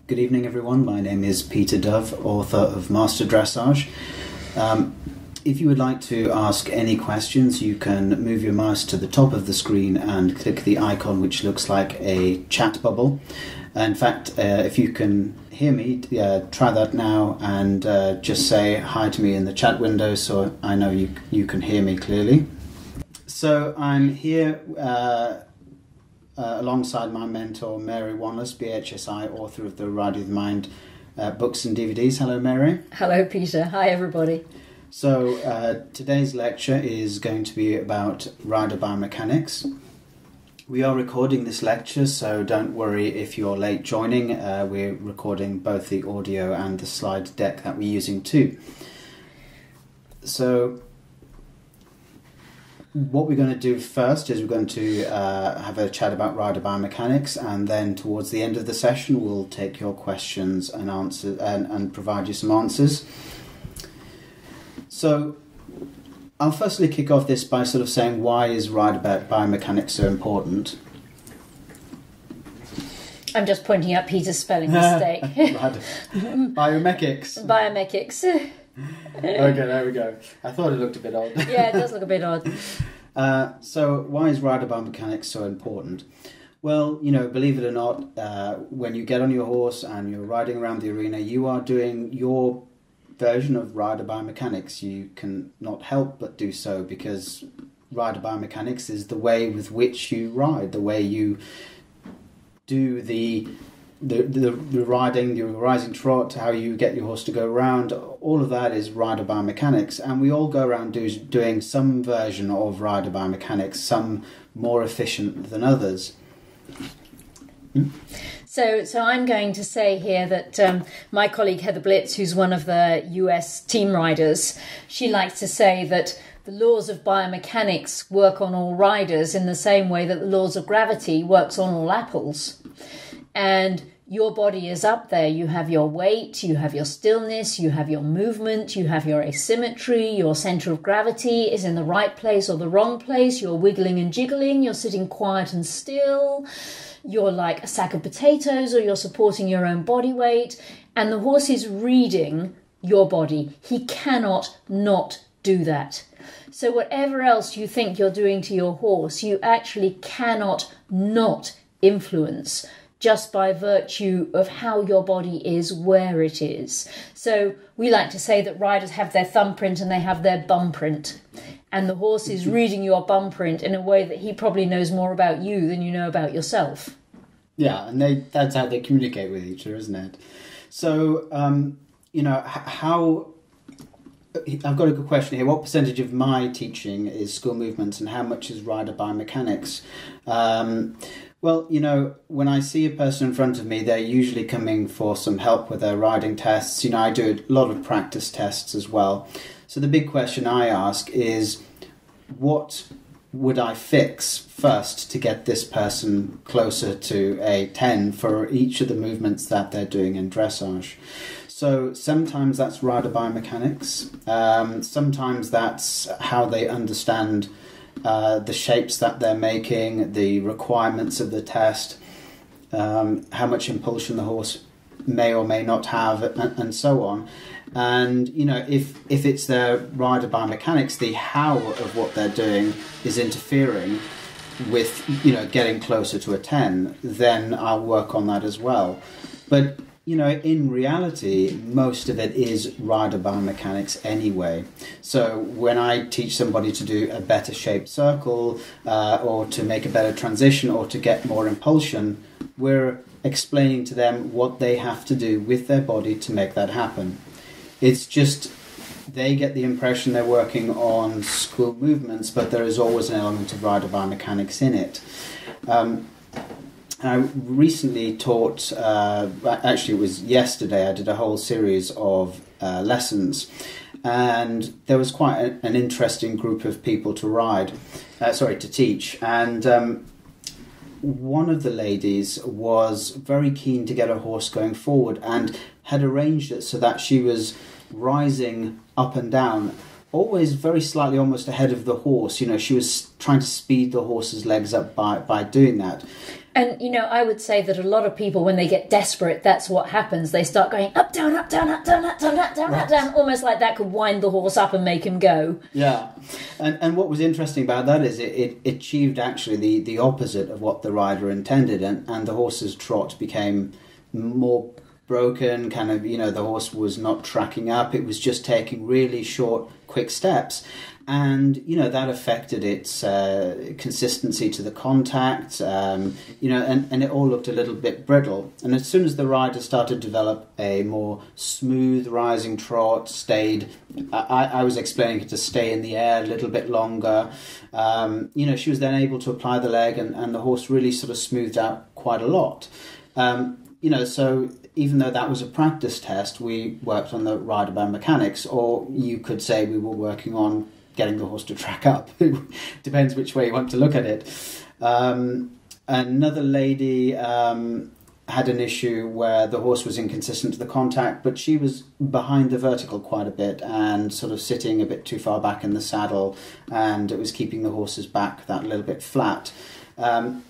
Good evening, everyone. My name is Peter Dove, author of Master Dressage. If you would like to ask any questions, you can move your mouse to the top of the screen and click the icon which looks like a chat bubble. In fact, if you can hear me, try that now and just say hi to me in the chat window so I know you can hear me clearly. So I'm here alongside my mentor, Mary Wanless, BHSI, author of the Rider of the Mind books and DVDs. Hello, Mary. Hello, Peter. Hi, everybody. So today's lecture is going to be about rider biomechanics. We are recording this lecture, so don't worry if you're late joining. We're recording both the audio and the slide deck that we're using too. So what we're going to do first is we're going to have a chat about rider biomechanics, and then towards the end of the session we'll take your questions and answer and provide you some answers. So I'll firstly kick off this by sort of saying, why is rider biomechanics so important? I'm just pointing out Peter's spelling mistake. Biomechanics. Biomechanics. Okay, there we go. I thought it looked a bit odd. Yeah, it does look a bit odd. So why is rider biomechanics so important? Well, you know, believe it or not, when you get on your horse and you're riding around the arena, you are doing your version of rider biomechanics. You can not help but do so, because rider biomechanics is the way with which you ride, the way you do the riding, your rising trot, how you get your horse to go around. All of that is rider biomechanics, and we all go around doing some version of rider biomechanics, some more efficient than others. So I'm going to say here that my colleague Heather Blitz, who's one of the US team riders, she likes to say that the laws of biomechanics work on all riders in the same way that the laws of gravity works on all apples. And your body is up there. You have your weight, you have your stillness, you have your movement, you have your asymmetry, your center of gravity is in the right place or the wrong place, you're wiggling and jiggling, you're sitting quiet and still, you're like a sack of potatoes, or you're supporting your own body weight, and the horse is reading your body. He cannot not do that. So whatever else you think you're doing to your horse, you actually cannot not influence, just by virtue of how your body is, where it is. So we like to say that riders have their thumbprint and they have their bum print. And the horse is reading your bum print in a way that he probably knows more about you than you know about yourself. Yeah, and that's how they communicate with each other, isn't it? So, you know, how... I've got a good question here. What percentage of my teaching is school movements and how much is rider biomechanics? Well, you know, when I see a person in front of me, they're usually coming for some help with their riding tests. You know, I do a lot of practice tests as well. So the big question I ask is, what would I fix first to get this person closer to a 10 for each of the movements that they're doing in dressage? So sometimes that's rider biomechanics. Sometimes that's how they understand the shapes that they're making, the requirements of the test, how much impulsion the horse may or may not have, and so on. And, you know, if it's their rider biomechanics, the how of what they're doing is interfering with, you know, getting closer to a 10, then I'll work on that as well. But, you know, in reality, most of it is rider biomechanics anyway. So when I teach somebody to do a better shaped circle, or to make a better transition, or to get more impulsion, we're explaining to them what they have to do with their body to make that happen. It's just they get the impression they're working on school movements, but there is always an element of rider biomechanics in it. I recently taught, actually it was yesterday, I did a whole series of lessons, and there was quite an interesting group of people to teach, and one of the ladies was very keen to get her horse going forward and had arranged it so that she was rising up and down, always very slightly almost ahead of the horse. You know, she was trying to speed the horse's legs up by doing that. And, I would say that a lot of people, when they get desperate, that's what happens. They start going up, down, up, down, up, down, up, down, up, down, up, down, almost like that could wind the horse up and make him go. Yeah. And what was interesting about that is it achieved actually the opposite of what the rider intended, and the horse's trot became more broken, kind of, the horse was not tracking up, it was just taking really short, quick steps. And, that affected its consistency to the contact, and it all looked a little bit brittle. And as soon as the rider started to develop a more smooth rising trot, I was explaining it to stay in the air a little bit longer, she was then able to apply the leg, and the horse really sort of smoothed out quite a lot. So even though that was a practice test, we worked on the rider biomechanics, or you could say we were working on getting the horse to track up. Depends which way you want to look at it. Another lady had an issue where the horse was inconsistent to the contact, but she was behind the vertical quite a bit and sort of sitting a bit too far back in the saddle, and it was keeping the horse's back that little bit flat.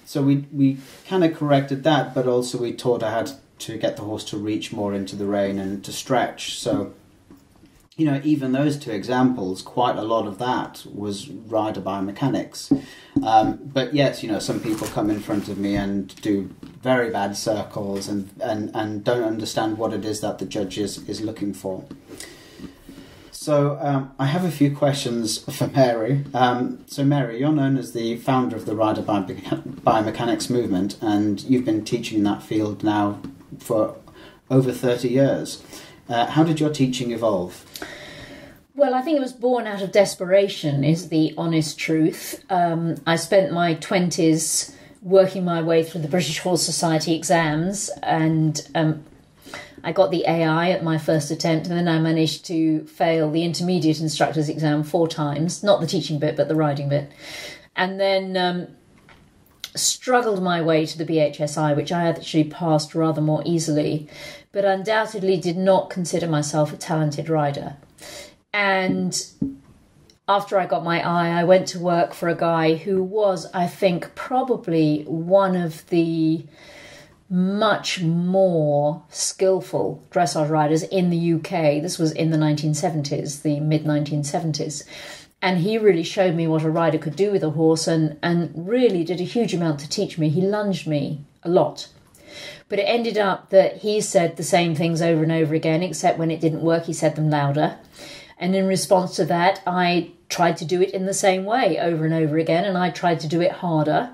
So we kind of corrected that, but also we taught her how to get the horse to reach more into the rein and to stretch. So even those two examples, quite a lot of that was rider biomechanics. But yes, some people come in front of me and do very bad circles and don't understand what it is that the judge is looking for. So I have a few questions for Mary. So Mary, you're known as the founder of the rider biomechanics movement, and you've been teaching in that field now for over 30 years. How did your teaching evolve? Well, I think it was born out of desperation, is the honest truth. I spent my 20s working my way through the British Horse Society exams, and I got the AI at my first attempt, and then I managed to fail the intermediate instructor's exam 4 times, not the teaching bit, but the riding bit. And then struggled my way to the BHSI, which I actually passed rather more easily, but undoubtedly did not consider myself a talented rider. And after I got my eye, I went to work for a guy who was, I think, probably one of the much more skillful dressage riders in the UK. This was in the 1970s, the mid-1970s. And he really showed me what a rider could do with a horse, and really did a huge amount to teach me. He lunged me a lot. But it ended up that he said the same things over and over again, except when it didn't work, he said them louder. And in response to that, I tried to do it in the same way over and over again, and I tried to do it harder.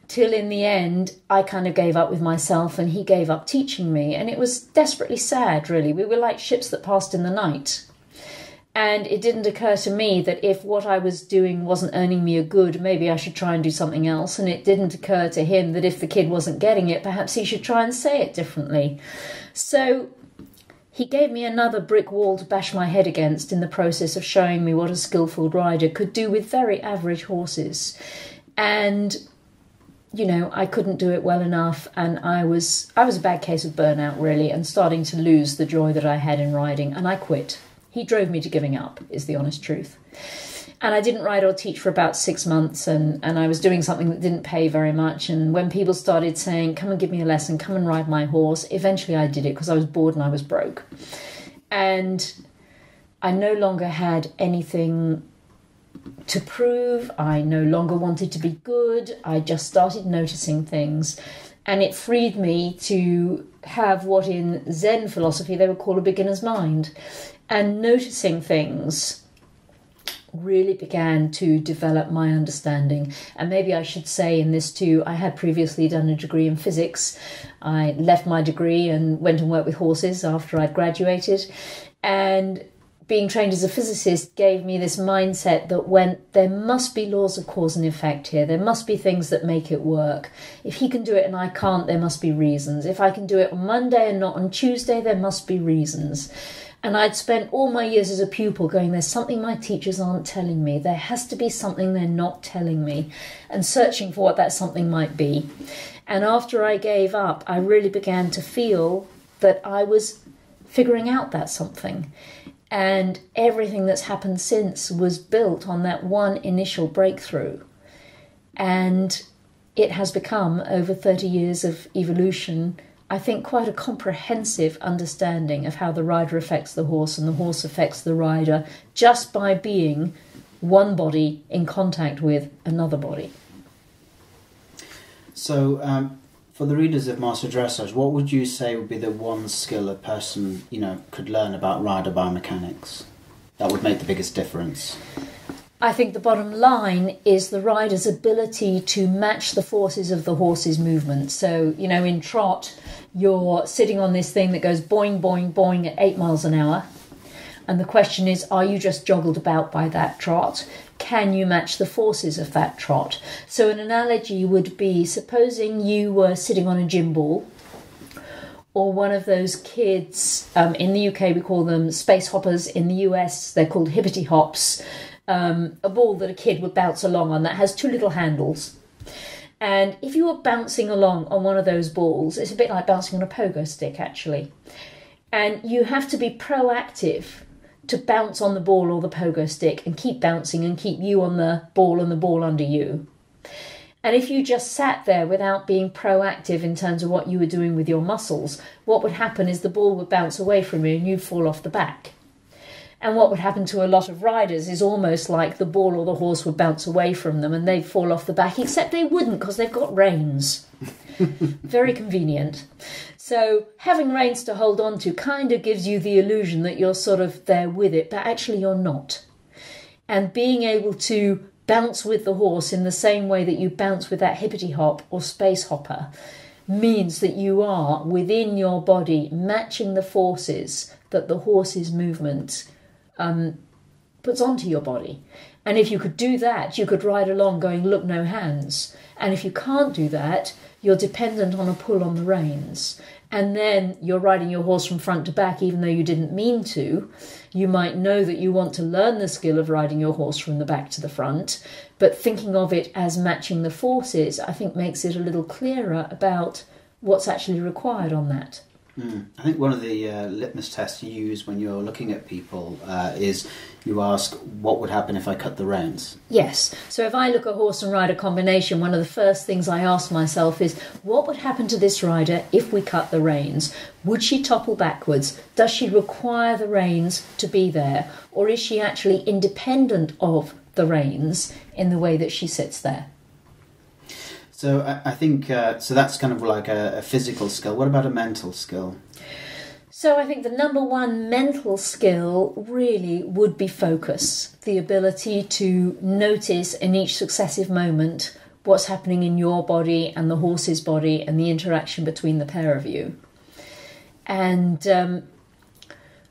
Till in the end, I kind of gave up with myself, and he gave up teaching me. And it was desperately sad, really. We were like ships that passed in the night. And it didn't occur to me that if what I was doing wasn't earning me a good, maybe I should try and do something else. And it didn't occur to him that if the kid wasn't getting it, perhaps he should try and say it differently. So he gave me another brick wall to bash my head against in the process of showing me what a skillful rider could do with very average horses. And I couldn't do it well enough, and I was a bad case of burnout, really, and starting to lose the joy that I had in riding, and I quit. He drove me to giving up, is the honest truth. And I didn't ride or teach for about 6 months, and I was doing something that didn't pay very much. And when people started saying, come and give me a lesson, come and ride my horse, eventually I did it because I was bored and I was broke. And I no longer had anything to prove. I no longer wanted to be good. I just started noticing things. And it freed me to have what in Zen philosophy they would call a beginner's mind. And noticing things really began to develop my understanding. And maybe I should say in this too, I had previously done a degree in physics. I left my degree and went and worked with horses after I'd graduated. And being trained as a physicist gave me this mindset that there must be laws of cause and effect here. There must be things that make it work. If he can do it and I can't, there must be reasons. If I can do it on Monday and not on Tuesday, there must be reasons. And I'd spent all my years as a pupil going, there's something my teachers aren't telling me. There has to be something they're not telling me, and searching for what that something might be. And after I gave up, I really began to feel that I was figuring out that something. And everything that's happened since was built on that one initial breakthrough. And it has become, over 30 years of evolution, I think quite a comprehensive understanding of how the rider affects the horse and the horse affects the rider just by being one body in contact with another body. So, for the readers of Master Dressage, what would you say would be the one skill a person, could learn about rider biomechanics that would make the biggest difference? I think the bottom line is the rider's ability to match the forces of the horse's movement. So, in trot, you're sitting on this thing that goes boing, boing, boing at 8 miles an hour. And the question is, are you just joggled about by that trot? Can you match the forces of that trot? So an analogy would be, supposing you were sitting on a gym ball, or one of those kids, in the UK we call them space hoppers, in the US they're called hippity hops, a ball that a kid would bounce along on that has 2 little handles. And if you were bouncing along on one of those balls, it's a bit like bouncing on a pogo stick, actually. And you have to be proactive to bounce on the ball or the pogo stick and keep bouncing and keep you on the ball and the ball under you. And if you just sat there without being proactive in terms of what you were doing with your muscles, what would happen is the ball would bounce away from you and you'd fall off the back. And what would happen to a lot of riders is almost like the ball or the horse would bounce away from them and they'd fall off the back, except they wouldn't because they've got reins. Very convenient. So having reins to hold on to kind of gives you the illusion that you're sort of there with it, but actually you're not. And being able to bounce with the horse in the same way that you bounce with that hippity hop or space hopper means that you are within your body matching the forces that the horse's movement puts onto your body. And if you could do that, you could ride along going, look, no hands. And if you can't do that, you're dependent on a pull on the reins. And then you're riding your horse from front to back, even though you didn't mean to. You might know that you want to learn the skill of riding your horse from the back to the front, but thinking of it as matching the forces, I think makes it a little clearer about what's actually required on that. I think one of the litmus tests you use when you're looking at people is you ask, what would happen if I cut the reins? Yes. So if I look at horse and rider combination, one of the first things I ask myself is, what would happen to this rider if we cut the reins? Would she topple backwards? Does she require the reins to be there? Or is she actually independent of the reins in the way that she sits there? So I think, so that's kind of like a physical skill. What about a mental skill? So I think the number one mental skill really would be focus. The ability to notice in each successive moment what's happening in your body and the horse's body and the interaction between the pair of you. And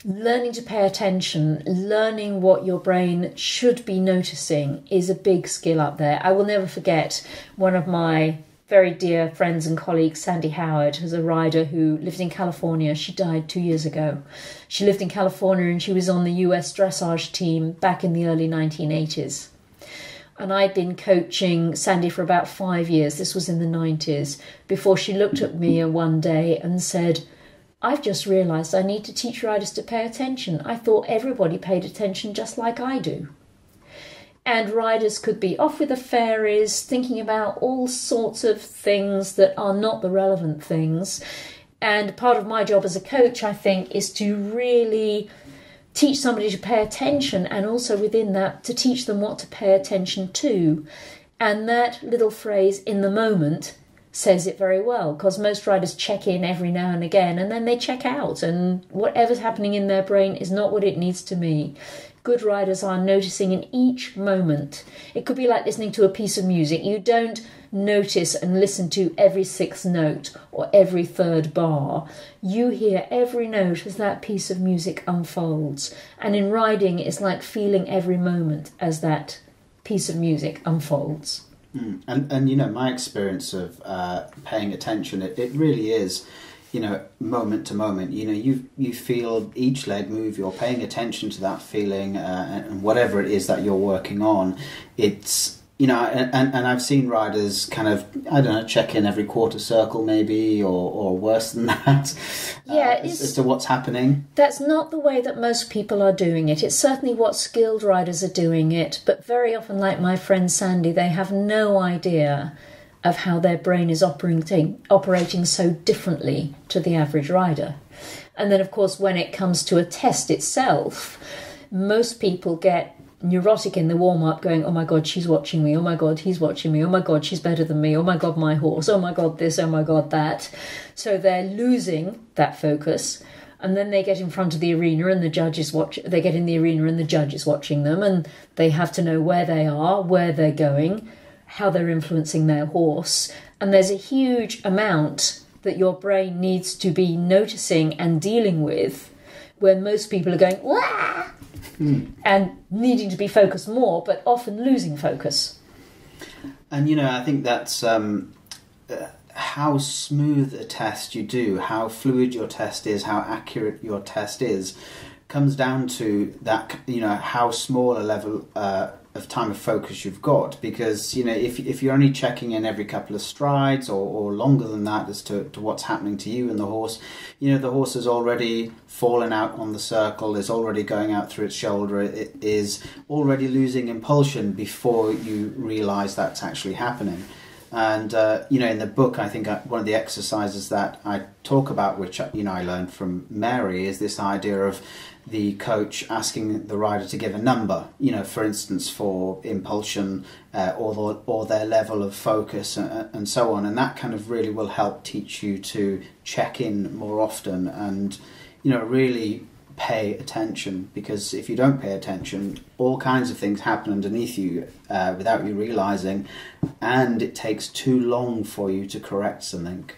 learning to pay attention, learning what your brain should be noticing is a big skill up there. I will never forget one of my very dear friends and colleagues, Sandy Howard, who's a rider who lived in California. She died 2 years ago. She lived in California and she was on the US Dressage team back in the early 1980s. And I'd been coaching Sandy for about 5 years. This was in the 90s, before she looked at me one day and said, I've just realised I need to teach riders to pay attention. I thought everybody paid attention just like I do. And riders could be off with the fairies, thinking about all sorts of things that are not the relevant things. And part of my job as a coach, I think, is to really teach somebody to pay attention, and also within that, to teach them what to pay attention to. And that little phrase, in the moment, says it very well, because most riders check in every now and again and then they check out, and whatever's happening in their brain is not what it needs to be. Good riders are noticing in each moment. It could be like listening to a piece of music. You don't notice and listen to every sixth note or every third bar. You hear every note as that piece of music unfolds. And in riding, it's like feeling every moment as that piece of music unfolds. And you know, my experience of paying attention, it really is, you know, moment to moment. You know, you feel each leg move, you're paying attention to that feeling, and whatever it is that you're working on, it's, you know, and I've seen riders kind of, I don't know, check in every quarter circle maybe, or worse than that, as to what's happening. That's not the way that most people are doing it. It's certainly what skilled riders are doing it, but very often, like my friend Sandy, they have no idea of how their brain is operating so differently to the average rider. And then, of course, when it comes to a test itself, most people get neurotic in the warm-up, going, oh my God, she's watching me, oh my God, he's watching me, oh my God, she's better than me, oh my God, my horse, oh my God, this, oh my God, that. So they're losing that focus, and then they get in front of the arena and the judge is they get in the arena and the judge is watching them, and they have to know where they are, where they're going, how they're influencing their horse. And there's a huge amount that your brain needs to be noticing and dealing with, where most people are going, wah! And needing to be focused more, but often losing focus. And, I think that's how smooth a test you do, how fluid your test is, how accurate your test is, comes down to that, how small a level of time of focus you've got. Because, if you're only checking in every couple of strides or longer than that as to what's happening to you and the horse, the horse has already fallen out on the circle, is already going out through its shoulder, it is already losing impulsion before you realise that's actually happening. And, in the book, I think one of the exercises that I talk about, which, I learned from Mary, is this idea of the coach asking the rider to give a number, for instance, for impulsion or their level of focus and so on. And that kind of really will help teach you to check in more often and, really pay attention. Because if you don't pay attention, all kinds of things happen underneath you without you realising, and it takes too long for you to correct something.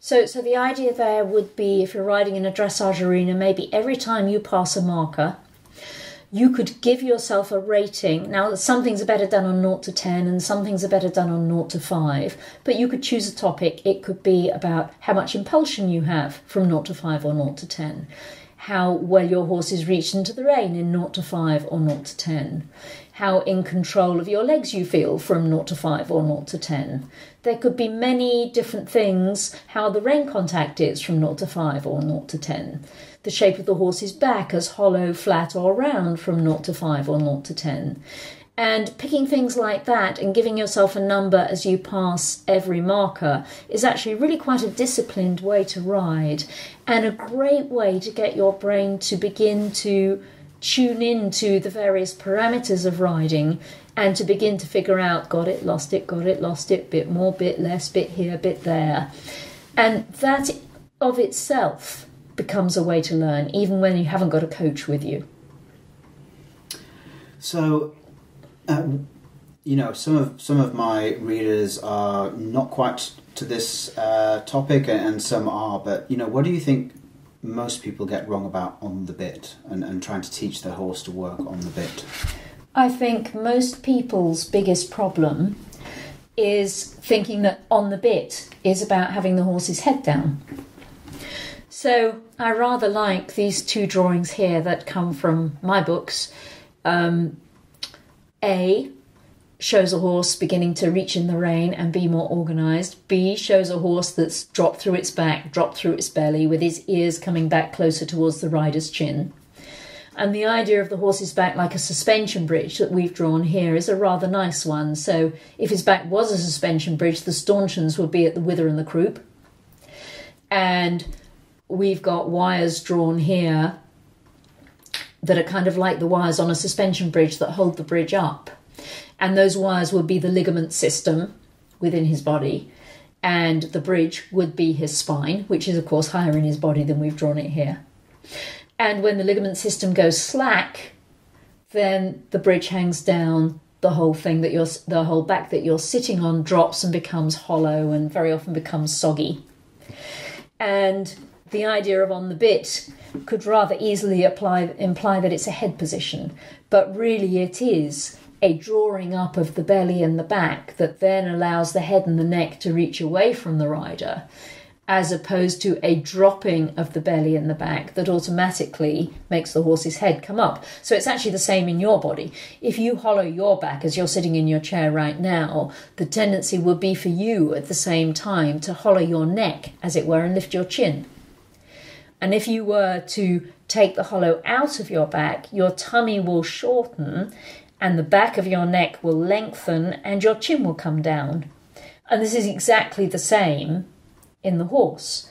So the idea there would be, if you're riding in a dressage arena, maybe every time you pass a marker, you could give yourself a rating. Now, some things are better done on 0 to 10 and some things are better done on 0 to 5, but you could choose a topic. It could be about how much impulsion you have from 0 to 5 or 0 to 10, how well your horse is reached into the rein in 0 to 5 or 0 to 10, how in control of your legs you feel from 0 to 5 or 0 to 10. There could be many different things, how the rein contact is from 0 to 5 or 0 to 10, the shape of the horse's back as hollow, flat or round from 0 to 5 or 0 to 10. And picking things like that and giving yourself a number as you pass every marker is actually really quite a disciplined way to ride, and a great way to get your brain to begin to tune in to the various parameters of riding and to begin to figure out, got it, lost it, bit more, bit less, bit here, bit there. And that of itself becomes a way to learn, even when you haven't got a coach with you. So, some of my readers are not quite to this topic, and some are. But what do you think most people get wrong about on the bit and trying to teach their horse to work on the bit? I think most people's biggest problem is thinking that on the bit is about having the horse's head down. So I rather like these two drawings here that come from my books. A shows a horse beginning to reach in the rein and be more organised. B shows a horse that's dropped through its back, dropped through its belly, with his ears coming back closer towards the rider's chin. And the idea of the horse's back like a suspension bridge that we've drawn here is a rather nice one. So if his back was a suspension bridge, the stanchions would be at the wither and the croup. And we've got wires drawn here that are kind of like the wires on a suspension bridge that hold the bridge up. And those wires would be the ligament system within his body, and the bridge would be his spine, which is of course higher in his body than we've drawn it here. And when the ligament system goes slack, then the bridge hangs down, the whole back that you're sitting on drops and becomes hollow and very often becomes soggy. And the idea of on the bit could rather easily imply that it's a head position, but really it is a drawing up of the belly and the back that then allows the head and the neck to reach away from the rider, as opposed to a dropping of the belly and the back that automatically makes the horse's head come up. So it's actually the same in your body. If you hollow your back as you're sitting in your chair right now, the tendency would be for you at the same time to hollow your neck, as it were, and lift your chin. And if you were to take the hollow out of your back, your tummy will shorten and the back of your neck will lengthen and your chin will come down. And this is exactly the same in the horse.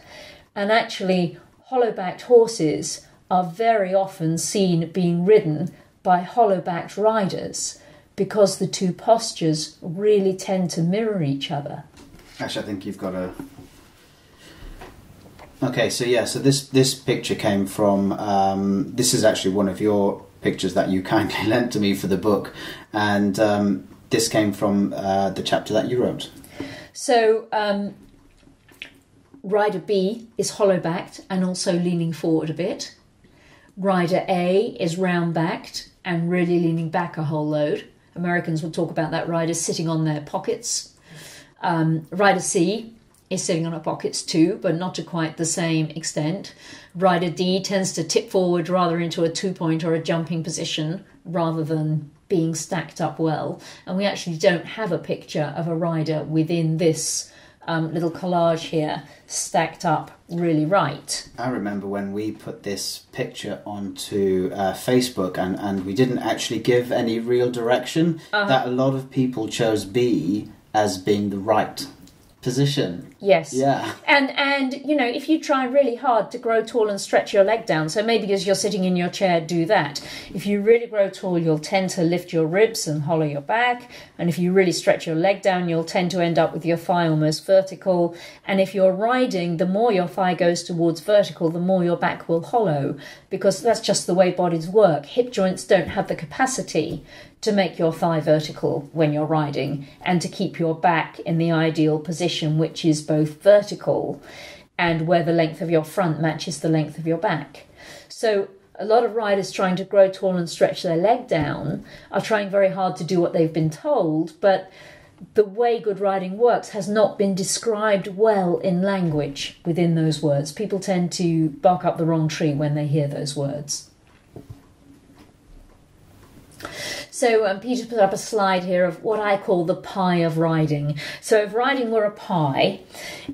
And actually, hollow-backed horses are very often seen being ridden by hollow-backed riders because the two postures really tend to mirror each other. Actually, I think you've got a... Okay, so this picture came from... this is actually one of your pictures that you kindly lent to me for the book, and this came from the chapter that you wrote. So, Rider B is hollow-backed and also leaning forward a bit. Rider A is round-backed and really leaning back a whole load. Americans will talk about that rider sitting on their pockets. Rider C is sitting on her pockets too, but not to quite the same extent. Rider D tends to tip forward rather into a two-point or a jumping position rather than being stacked up well. And we actually don't have a picture of a rider within this little collage here stacked up really right. I remember when we put this picture onto Facebook and we didn't actually give any real direction, that a lot of people chose B as being the right position. Yes. Yeah. And you know, if you try really hard to grow tall and stretch your leg down, so maybe as you're sitting in your chair, do that. If you really grow tall, you'll tend to lift your ribs and hollow your back. And if you really stretch your leg down, you'll tend to end up with your thigh almost vertical. And if you're riding, the more your thigh goes towards vertical, the more your back will hollow, because that's just the way bodies work. Hip joints don't have the capacity to make your thigh vertical when you're riding and to keep your back in the ideal position, which is both vertical and where the length of your front matches the length of your back. So a lot of riders trying to grow tall and stretch their leg down are trying very hard to do what they've been told, but the way good riding works has not been described well in language within those words. People tend to bark up the wrong tree when they hear those words. So Peter put up a slide here of what I call the pie of riding. So if riding were a pie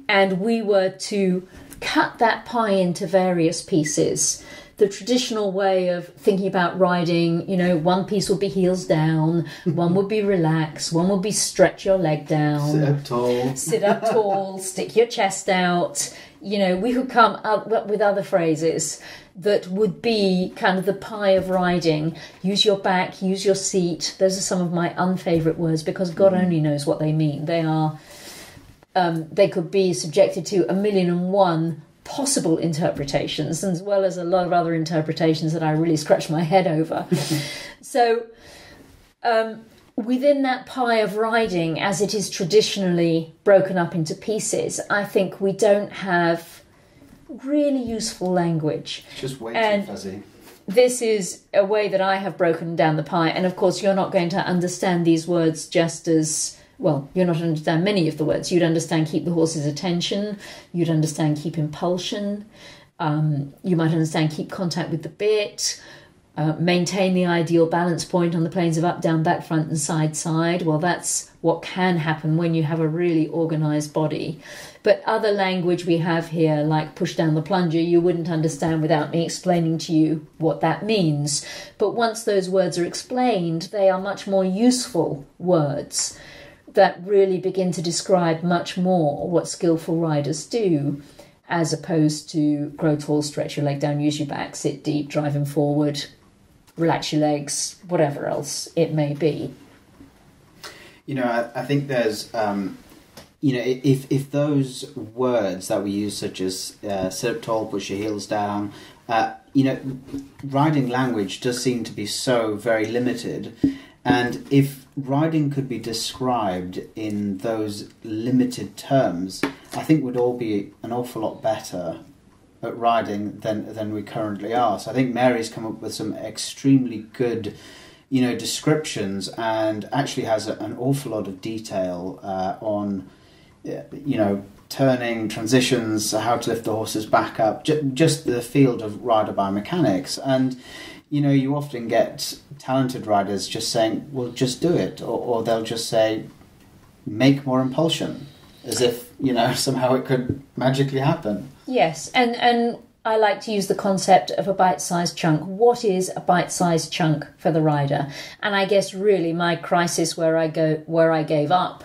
and we were to cut that pie into various pieces, the traditional way of thinking about riding, you know, one piece would be heels down, one would be relax, one would be stretch your leg down. Sit up tall. Sit up tall, stick your chest out. You know, we could come up with other phrases that would be kind of the pie of riding. Use your back, use your seat. Those are some of my unfavourite words because God only knows what they mean. They are, they could be subjected to 1,000,001 possible interpretations, as well as a lot of other interpretations that I really scratch my head over. So within that pie of riding, as it is traditionally broken up into pieces, I think we don't have really useful language. Just way too fuzzy. This is a way that I have broken down the pie, and of course you're not going to understand these words just as well. You're not going to understand many of the words. You'd understand keep the horse's attention, you'd understand keep impulsion, you might understand keep contact with the bit, maintain the ideal balance point on the planes of up, down, back, front and side, side. Well, that's what can happen when you have a really organised body. But other language we have here, like push down the plunger, you wouldn't understand without me explaining to you what that means. But once those words are explained, they are much more useful words that really begin to describe much more what skillful riders do, as opposed to grow tall, stretch your leg down, use your back, sit deep, driving forward, relax your legs, whatever else it may be. You know, I think there's, you know, if those words that we use, such as sit up tall, push your heels down, you know, riding language does seem to be so very limited. And if riding could be described in those limited terms, I think we'd all be an awful lot better at riding than we currently are. So I think Mary's come up with some extremely good, you know, descriptions, and actually has an awful lot of detail on, you know, turning, transitions, how to lift the horse's back up, just the field of rider biomechanics. And you know, you often get talented riders just saying, well, just do it, or they'll just say, make more impulsion, as if, you know, somehow it could magically happen. Yes, and I like to use the concept of a bite-sized chunk. What is a bite-sized chunk for the rider? And I guess really my crisis where I gave up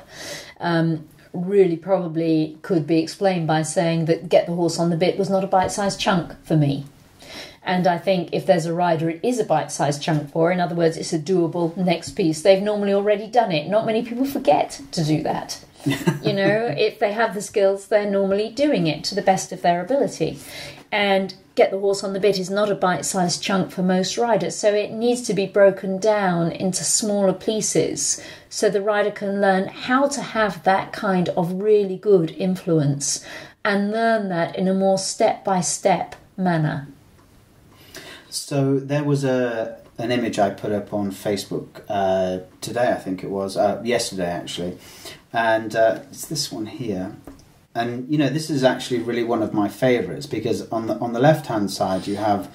really probably could be explained by saying that get the horse on the bit was not a bite-sized chunk for me. And I think if there's a rider it is a bite-sized chunk for, in other words, it's a doable next piece. They've normally already done it. Not many people forget to do that. You know, if they have the skills, they're normally doing it to the best of their ability. And get the horse on the bit is not a bite-sized chunk for most riders, so it needs to be broken down into smaller pieces so the rider can learn how to have that kind of really good influence and learn that in a more step-by-step manner. So there was an image I put up on Facebook today, I think it was, yesterday actually, and it's this one here. And, you know, this is actually really one of my favourites because on the left-hand side you have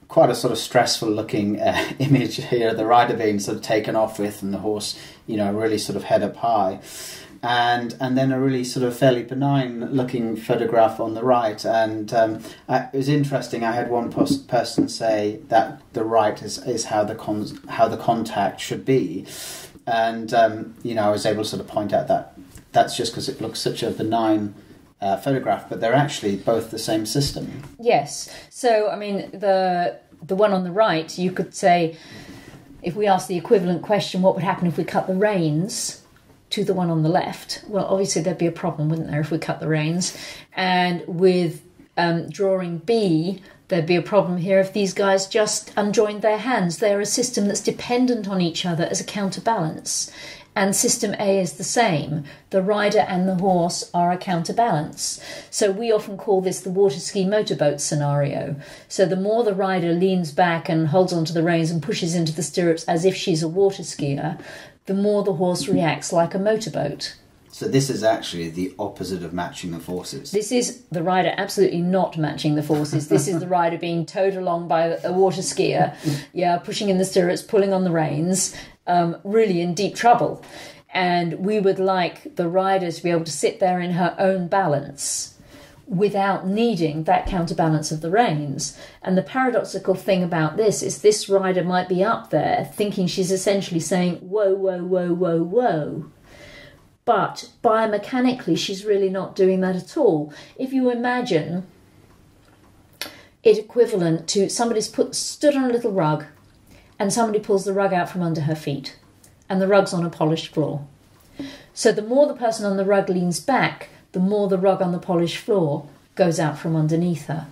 quite a sort of stressful-looking image here, the rider being sort of taken off with and the horse, you know, really sort of head up high. And then a really sort of fairly benign-looking photograph on the right. And it was interesting. I had one person say that the right is how the contact should be. And, you know, I was able to sort of point out that that's just because it looks such a benign photograph, but they're actually both the same system. Yes. So, I mean, the one on the right, you could say, if we ask the equivalent question, what would happen if we cut the reins to the one on the left? Well, obviously there'd be a problem, wouldn't there, if we cut the reins? And with drawing B, there'd be a problem here if these guys just unjoined their hands. They're a system that's dependent on each other as a counterbalance. And system A is the same. The rider and the horse are a counterbalance. So we often call this the water ski motorboat scenario. So the more the rider leans back and holds onto the reins and pushes into the stirrups as if she's a water skier, the more the horse reacts like a motorboat. So this is actually the opposite of matching the forces. This is the rider absolutely not matching the forces. This is the rider being towed along by a water skier, pushing in the stirrups, pulling on the reins, really in deep trouble. And we would like the rider to be able to sit there in her own balance without needing that counterbalance of the reins. And the paradoxical thing about this rider might be up there thinking she's essentially saying, whoa, whoa, whoa, whoa, whoa. But biomechanically, she's really not doing that at all. If you imagine it equivalent to somebody's stood on a little rug and somebody pulls the rug out from under her feet and the rug's on a polished floor. So the more the person on the rug leans back, the more the rug on the polished floor goes out from underneath her.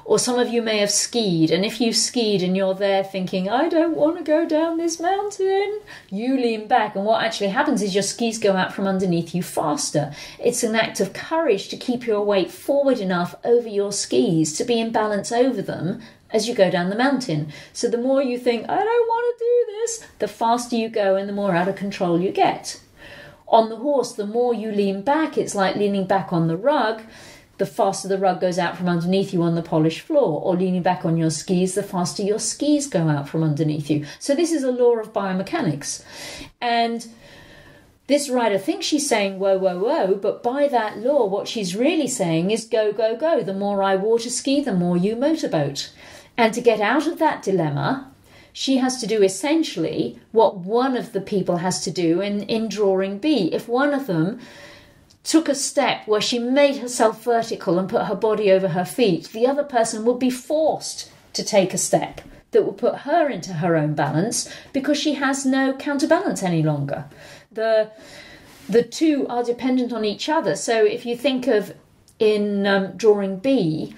Or some of you may have skied, and if you've skied and you're there thinking, I don't want to go down this mountain, you lean back, and what actually happens is your skis go out from underneath you faster. It's an act of courage to keep your weight forward enough over your skis to be in balance over them as you go down the mountain. So the more you think, I don't want to do this, the faster you go and the more out of control you get. On the horse, the more you lean back, it's like leaning back on the rug, the faster the rug goes out from underneath you on the polished floor, or leaning back on your skis, the faster your skis go out from underneath you. So this is a law of biomechanics. And this rider thinks she's saying, whoa, whoa, whoa, but by that law, what she's really saying is go, go, go. The more I water ski, the more you motorboat. And to get out of that dilemma, she has to do essentially what one of the people has to do in drawing B. If one of them took a step where she made herself vertical and put her body over her feet, the other person would be forced to take a step that would put her into her own balance because she has no counterbalance any longer. The two are dependent on each other. So if you think of in drawing B,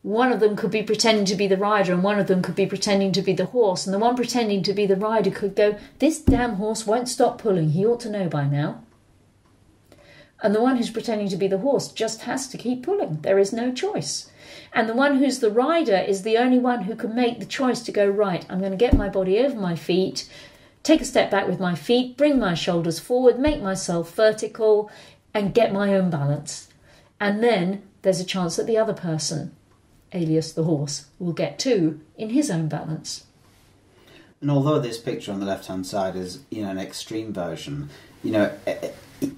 one of them could be pretending to be the rider and one of them could be pretending to be the horse, and the one pretending to be the rider could go, this damn horse won't stop pulling, he ought to know by now. And the one who's pretending to be the horse just has to keep pulling. There is no choice. And the one who's the rider is the only one who can make the choice to go, right, I'm going to get my body over my feet, take a step back with my feet, bring my shoulders forward, make myself vertical, and get my own balance. And then there's a chance that the other person, alias the horse, will get too in his own balance. And although this picture on the left-hand side is, an extreme version,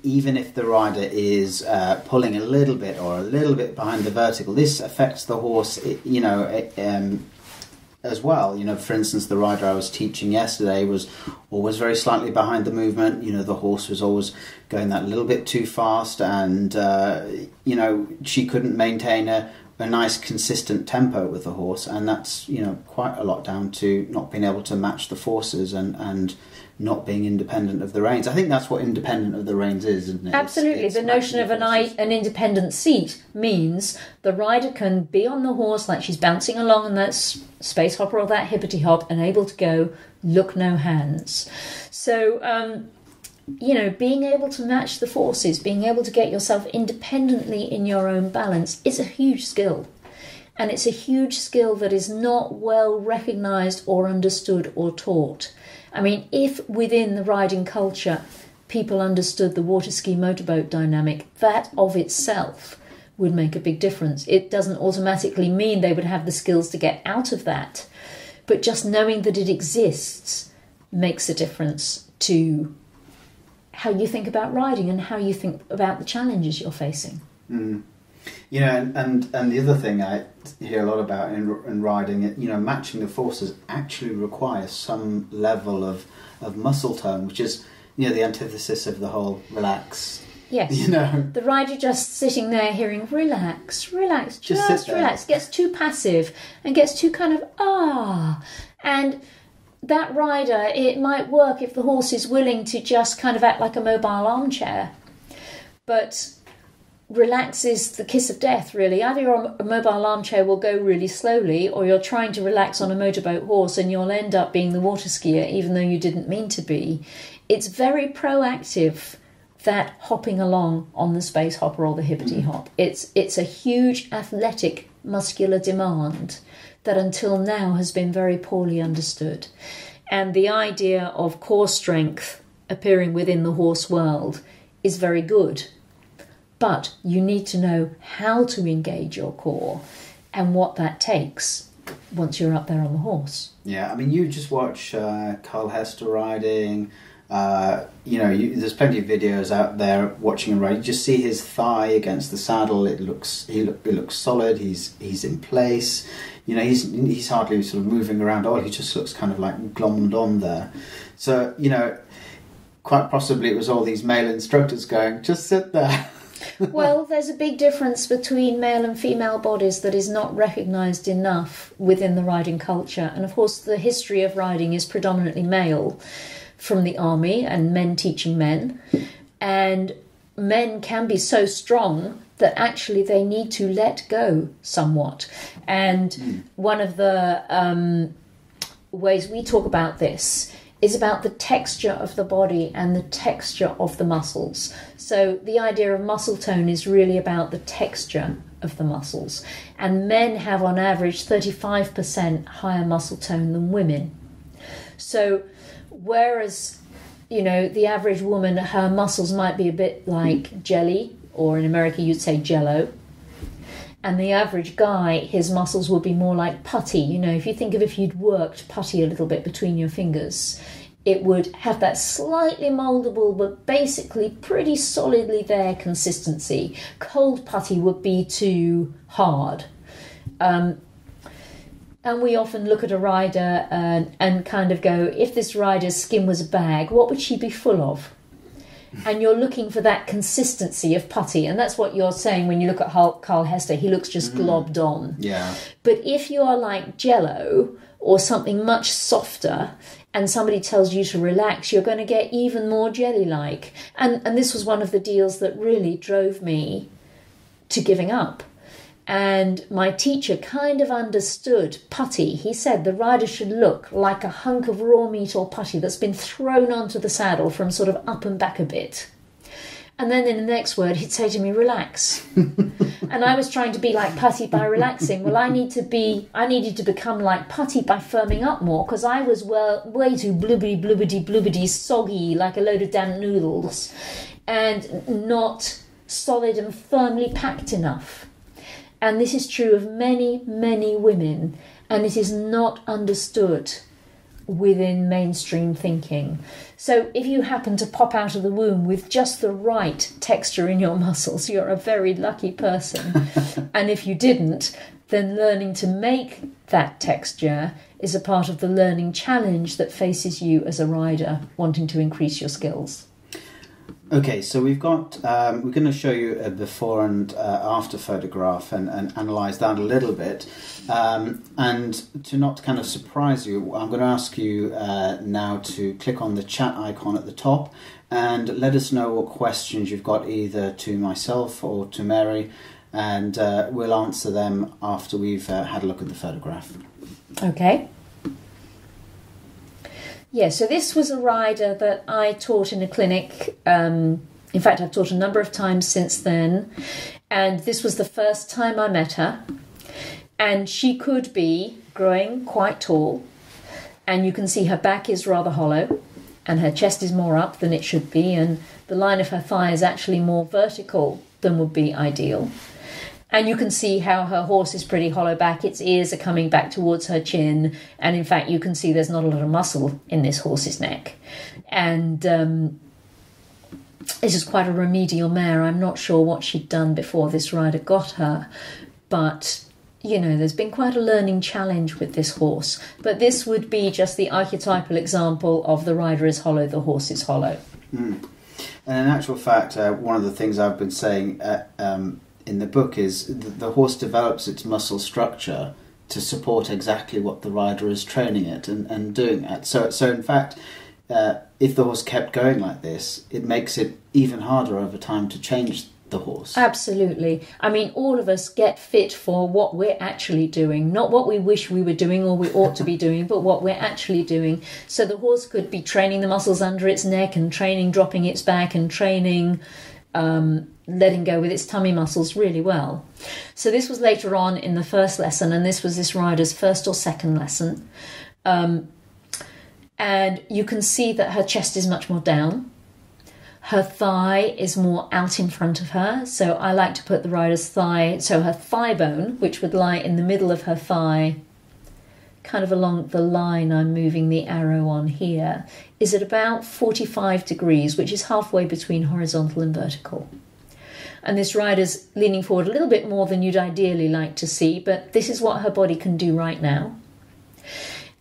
even if the rider is pulling a little bit or a little bit behind the vertical, this affects the horse, as well. You know, for instance, the rider I was teaching yesterday was always very slightly behind the movement. You know, the horse was always going that little bit too fast, and you know, she couldn't maintain a nice consistent tempo with the horse, and that's, you know, quite a lot down to not being able to match the forces and not being independent of the reins. I think that's what independent of the reins is, isn't it? Absolutely. It's the notion of an independent seat means the rider can be on the horse like she's bouncing along in that space hop or that hippity hop and able to go, look no hands. So, you know, being able to match the forces, being able to get yourself independently in your own balance is a huge skill. And it's a huge skill that is not well recognised or understood or taught. I mean, if within the riding culture people understood the water ski motorboat dynamic, that of itself would make a big difference. It doesn't automatically mean they would have the skills to get out of that, but just knowing that it exists makes a difference to how you think about riding and how you think about the challenges you're facing. Mm. You know, and the other thing I hear a lot about in riding, you know, matching the forces actually requires some level of muscle tone, which is, you know, the antithesis of the whole relax. Yes. You know, the rider just sitting there hearing relax, relax, just relax, gets too passive and gets too kind of and that rider, it might work if the horse is willing to just kind of act like a mobile armchair, but relax is the kiss of death, really. Either your mobile armchair will go really slowly, or you're trying to relax on a motorboat horse and you'll end up being the water skier even though you didn't mean to be. It's very proactive, that hopping along on the space hopper or the hippity hop. It's a huge athletic muscular demand that until now has been very poorly understood. And the idea of core strength appearing within the horse world is very good. But you need to know how to engage your core and what that takes once you're up there on the horse. Yeah, I mean, you just watch Carl Hester riding. You know, there's plenty of videos out there watching him ride. You just see his thigh against the saddle. It looks solid. He's in place. You know, he's hardly sort of moving around. He just looks kind of like glommed on there. So, you know, quite possibly it was all these male instructors going, just sit there. Well, there's a big difference between male and female bodies that is not recognised enough within the riding culture. And of course, the history of riding is predominantly male from the army and men teaching men. And men can be so strong that actually they need to let go somewhat. And one of the ways we talk about this is about the texture of the body and the texture of the muscles. So the idea of muscle tone is really about the texture of the muscles. And men have on average 35% higher muscle tone than women. So whereas, you know, the average woman, her muscles might be a bit like jelly, or in America you'd say jello. And the average guy, his muscles will be more like putty. You know, if you think of if you'd worked putty a little bit between your fingers, it would have that slightly mouldable but basically pretty solidly there consistency. Cold putty would be too hard. And we often look at a rider and kind of go, if this rider's skin was a bag, what would she be full of? And you're looking for that consistency of putty, and that's what you're saying when you look at Carl Hester. He looks just globbed on. Yeah. But if you're like jello or something much softer, and somebody tells you to relax, you're going to get even more jelly-like. And this was one of the deals that really drove me to giving up. And my teacher kind of understood putty. He said the rider should look like a hunk of raw meat or putty that's been thrown onto the saddle from sort of up and back a bit. And then in the next word, he'd say to me, relax. And I was trying to be like putty by relaxing. Well, I needed to become like putty by firming up more, because I was way too blubbity, soggy, like a load of damp noodles, and not solid and firmly packed enough. And this is true of many, many women, and it is not understood within mainstream thinking. So if you happen to pop out of the womb with just the right texture in your muscles, you're a very lucky person. And if you didn't, then learning to make that texture is a part of the learning challenge that faces you as a rider wanting to increase your skills. Okay, so we've got, we're going to show you a before and after photograph and analyse that a little bit. And to not kind of surprise you, I'm going to ask you now to click on the chat icon at the top and let us know what questions you've got either to myself or to Mary, and we'll answer them after we've had a look at the photograph. Okay. Yeah, so this was a rider that I taught in a clinic. In fact, I've taught a number of times since then. And this was the first time I met her. And she could be growing quite tall. And you can see her back is rather hollow. And her chest is more up than it should be. And the line of her thigh is actually more vertical than would be ideal. And you can see how her horse is pretty hollow back. Its ears are coming back towards her chin. And in fact, you can see there's not a lot of muscle in this horse's neck. And this is quite a remedial mare. I'm not sure what she'd done before this rider got her. But, you know, there's been quite a learning challenge with this horse. But this would be just the archetypal example of the rider is hollow, the horse is hollow. Mm. And in actual fact, one of the things I've been saying in the book is the horse develops its muscle structure to support exactly what the rider is training it and doing it. So in fact, if the horse kept going like this, it makes it even harder over time to change the horse. Absolutely. I mean, all of us get fit for what we're actually doing, not what we wish we were doing or we ought to be doing, but what we're actually doing. So the horse could be training the muscles under its neck and training dropping its back and training letting go with its tummy muscles really well. So this was later on in the first lesson, and this was this rider's first or second lesson. And you can see that her chest is much more down. Her thigh is more out in front of her. So I like to put the rider's thigh, so her thigh bone, which would lie in the middle of her thigh, kind of along the line I'm moving the arrow on here, is at about 45 degrees, which is halfway between horizontal and vertical. And this rider's leaning forward a little bit more than you'd ideally like to see, but this is what her body can do right now.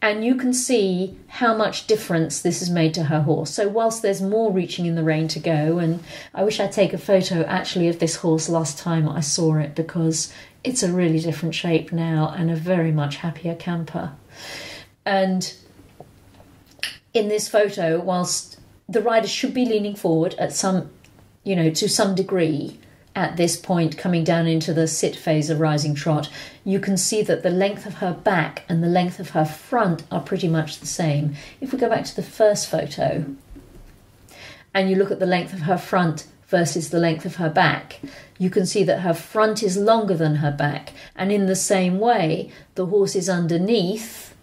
And you can see how much difference this has made to her horse. So whilst there's more reaching in the rein to go, and I wish I'd take a photo actually of this horse last time I saw it, because it's a really different shape now and a very much happier camper. And in this photo, whilst the rider should be leaning forward at some, you know, to some degree at this point, coming down into the sit phase of rising trot, you can see that the length of her back and the length of her front are pretty much the same. If we go back to the first photo and you look at the length of her front versus the length of her back, you can see that her front is longer than her back, and in the same way the horse's underneath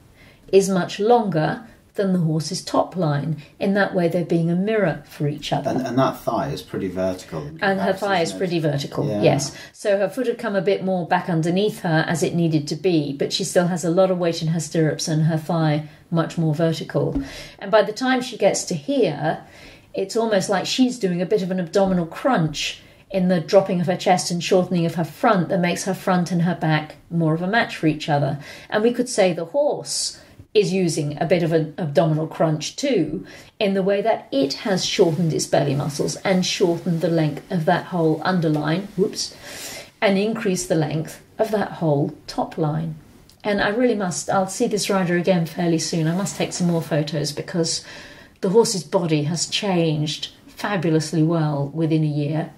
is much longer than the horse's top line. In that way they're being a mirror for each other. And that thigh is pretty vertical. And her thigh is pretty vertical, yeah. Yes. So her foot had come a bit more back underneath her as it needed to be, but she still has a lot of weight in her stirrups and her thigh much more vertical. And by the time she gets to here, it's almost like she's doing a bit of an abdominal crunch in the dropping of her chest and shortening of her front that makes her front and her back more of a match for each other. And we could say the horse is using a bit of an abdominal crunch too, in the way that it has shortened its belly muscles and shortened the length of that whole underline, and increased the length of that whole top line. And I really must, I'll see this rider again fairly soon. I must take some more photos because the horse's body has changed fabulously well within a year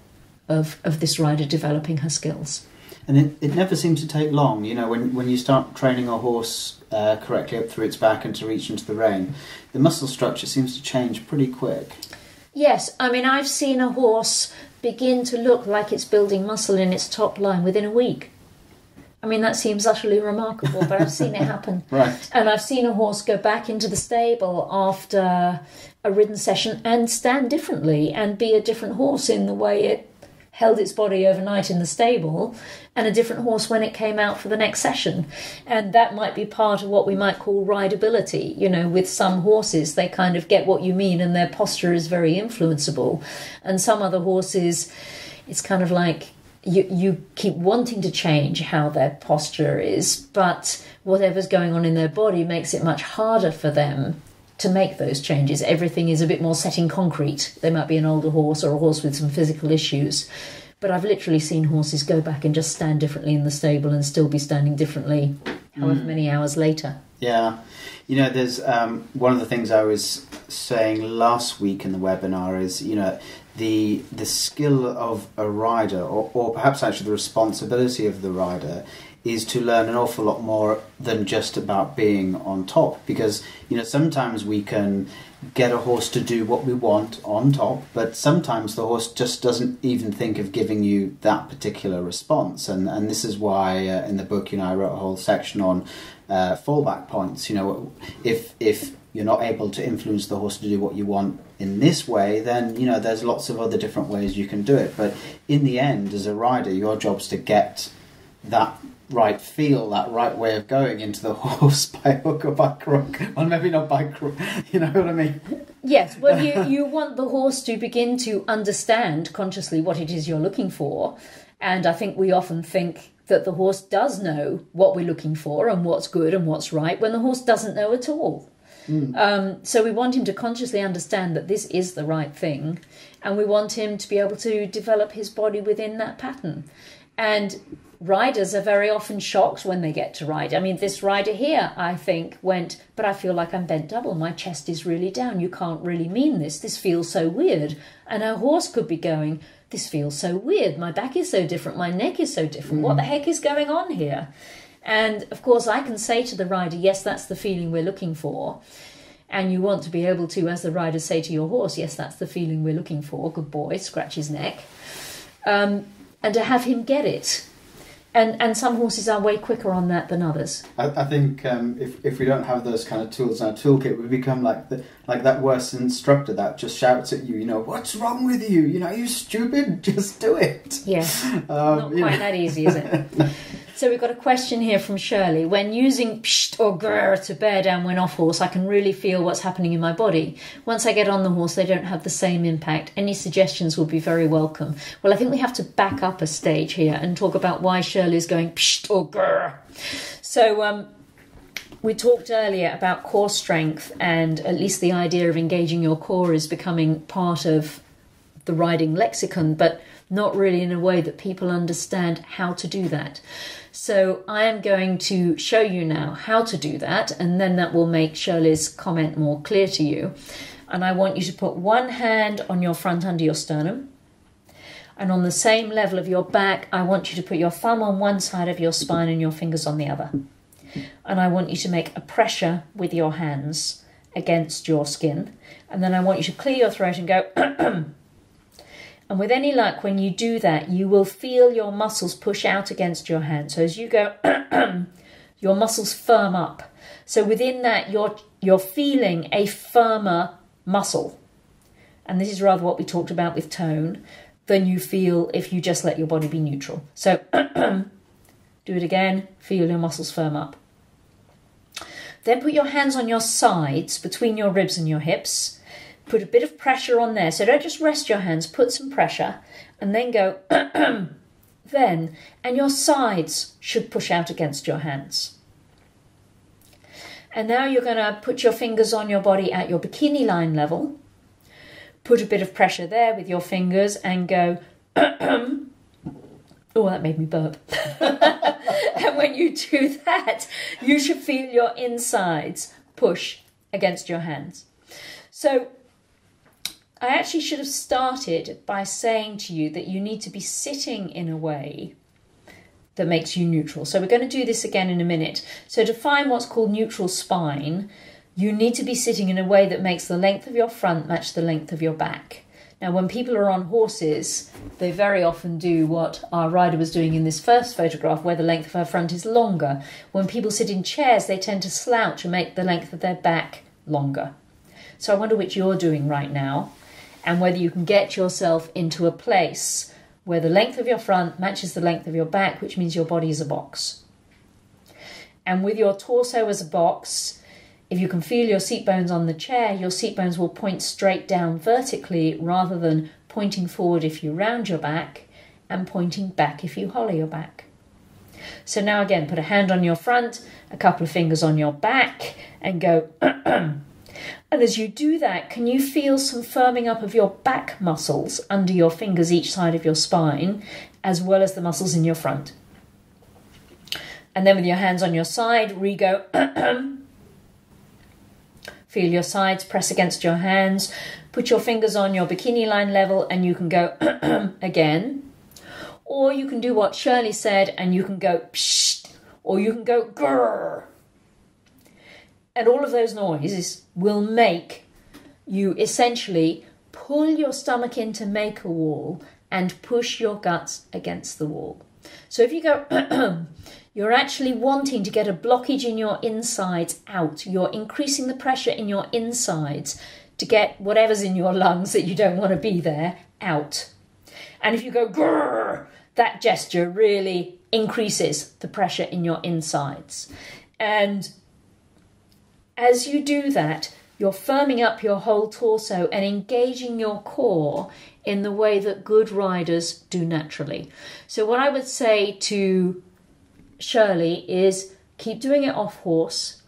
of this rider developing her skills. And it never seems to take long, you know, when you start training a horse correctly up through its back and to reach into the rein, the muscle structure seems to change pretty quick. Yes, I mean, I've seen a horse begin to look like it's building muscle in its top line within a week. I mean, that seems utterly remarkable, but I've seen it happen. Right. And I've seen a horse go back into the stable after a ridden session and stand differently and be a different horse in the way it held its body overnight in the stable, and a different horse when it came out for the next session. And that might be part of what we might call rideability. You know, with some horses, they kind of get what you mean and their posture is very influenceable. And some other horses, it's kind of like, you keep wanting to change how their posture is, but whatever's going on in their body makes it much harder for them to make those changes. Everything is a bit more set in concrete. They might be an older horse or a horse with some physical issues, but I've literally seen horses go back and just stand differently in the stable and still be standing differently however many hours later. Yeah. You know, there's one of the things I was saying last week in the webinar is, you know, the skill of a rider, or perhaps actually the responsibility of the rider, is to learn an awful lot more than just about being on top. Because, you know, sometimes we can get a horse to do what we want on top, but sometimes the horse just doesn't even think of giving you that particular response. And this is why in the book, you know, I wrote a whole section on fallback points. You know, if you're not able to influence the horse to do what you want in this way, then, you know, there's lots of other different ways you can do it. But in the end, as a rider, your job's to get that right feel, that right way of going into the horse by hook or by crook. Well, maybe not by crook, you know what I mean? Yes, well, you want the horse to begin to understand consciously what it is you're looking for. And I think we often think that the horse does know what we're looking for and what's good and what's right, when the horse doesn't know at all. So we want him to consciously understand that this is the right thing, and we want him to be able to develop his body within that pattern. And riders are very often shocked when they get to ride. I mean, this rider here, I think, went, but I feel like I'm bent double. My chest is really down. You can't really mean this. This feels so weird. And our horse could be going, this feels so weird. My back is so different. My neck is so different. What the heck is going on here? And, of course, I can say to the rider, yes, that's the feeling we're looking for. And you want to be able to, as the rider, say to your horse, yes, that's the feeling we're looking for. Good boy, scratch his neck. And to have him get it. And some horses are way quicker on that than others. I think if we don't have those kind of tools in our toolkit, we become like that worst instructor that just shouts at you, you know, what's wrong with you? You know, are you stupid? Just do it. Yeah, not quite that easy, is it? So we've got a question here from Shirley. When using psht or grr to bear down when off horse, I can really feel what's happening in my body. Once I get on the horse, they don't have the same impact. Any suggestions will be very welcome. Well, I think we have to back up a stage here and talk about why Shirley's going psht or grr. So we talked earlier about core strength, and at least the idea of engaging your core is becoming part of the riding lexicon, but not really in a way that people understand how to do that. So I am going to show you now how to do that, and then that will make Shirley's comment more clear to you. And I want you to put one hand on your front under your sternum, and on the same level of your back, I want you to put your thumb on one side of your spine and your fingers on the other. And I want you to make a pressure with your hands against your skin. And then I want you to clear your throat and go and with any luck, when you do that, you will feel your muscles push out against your hand. So as you go, your muscles firm up. So within that, you're feeling a firmer muscle. And this is rather what we talked about with tone than you feel if you just let your body be neutral. So do it again, feel your muscles firm up. Then put your hands on your sides between your ribs and your hips. Put a bit of pressure on there. So don't just rest your hands, put some pressure, and then go then. And your sides should push out against your hands. And now you're going to put your fingers on your body at your bikini line level. Put a bit of pressure there with your fingers and go oh, that made me burp. And when you do that, you should feel your insides push against your hands. So I actually should have started by saying to you that you need to be sitting in a way that makes you neutral. So we're going to do this again in a minute. So to find what's called neutral spine, you need to be sitting in a way that makes the length of your front match the length of your back. Now, when people are on horses, they very often do what our rider was doing in this first photograph, where the length of her front is longer. When people sit in chairs, they tend to slouch and make the length of their back longer. So I wonder which you're doing right now, and whether you can get yourself into a place where the length of your front matches the length of your back, which means your body is a box. And with your torso as a box, if you can feel your seat bones on the chair, your seat bones will point straight down vertically rather than pointing forward if you round your back, and pointing back if you hollow your back. So now again, put a hand on your front, a couple of fingers on your back, and go and as you do that, can you feel some firming up of your back muscles under your fingers each side of your spine, as well as the muscles in your front? And then with your hands on your side, re-go. Feel your sides press against your hands. Put your fingers on your bikini line level and you can go again. Or you can do what Shirley said and you can go psht, or you can go grrr. And all of those noises will make you essentially pull your stomach in to make a wall and push your guts against the wall. So if you go you're actually wanting to get a blockage in your insides out. You're increasing the pressure in your insides to get whatever's in your lungs that you don't want to be there out. And if you go grrr, that gesture really increases the pressure in your insides. And as you do that, you're firming up your whole torso and engaging your core in the way that good riders do naturally. So what I would say to Shirley is keep doing it off horse,